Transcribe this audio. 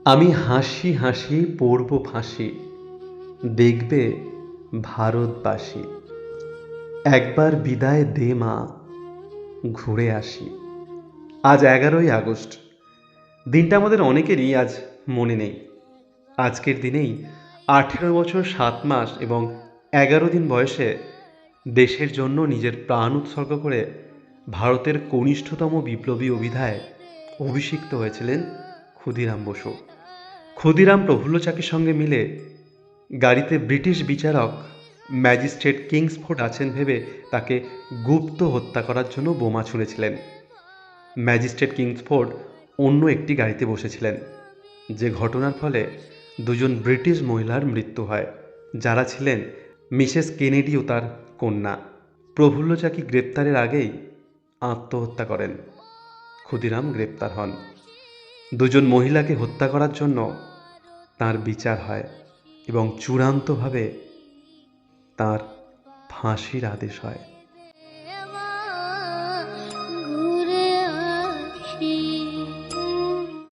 আমি হাসি হাসি পড়ব ফাঁসি, দেখবে ভারতবাসী। একবার বিদায় দে মা, ঘুরে আসি। আজ 11ই আগস্ট। দিনটা আমাদের অনেকেরই আজ মনে নেই। আজকের দিনেই 18 বছর 7 মাস এবং 11 দিন বয়সে দেশের জন্য নিজের প্রাণ উৎসর্গ করে ভারতের কনিষ্ঠতম বিপ্লবী অভিধায় অভিষিক্ত হয়েছিলেন ক্ষুদিরাম বসু। ক্ষুদিরাম প্রফুল্ল চাকির সঙ্গে মিলে গাড়িতে ব্রিটিশ বিচারক ম্যাজিস্ট্রেট কিংসফোর্ড আছেন ভেবে তাকে গুপ্ত হত্যা করার জন্য বোমা ছুঁড়েছিলেন। ম্যাজিস্ট্রেট কিংসফোর্ড অন্য একটি গাড়িতে বসেছিলেন, যে ঘটনার ফলে দুজন ব্রিটিশ মহিলার মৃত্যু হয়, যারা ছিলেন মিসেস কেনেডি ও তার কন্যা। প্রফুল্ল চাকি গ্রেপ্তারের আগেই আত্মহত্যা করেন। ক্ষুদিরাম গ্রেপ্তার হন। দুজন মহিলাকে হত্যা করার জন্য তার বিচার হয় এবং চূড়ান্তভাবে তার ফাঁসির আদেশ হয়।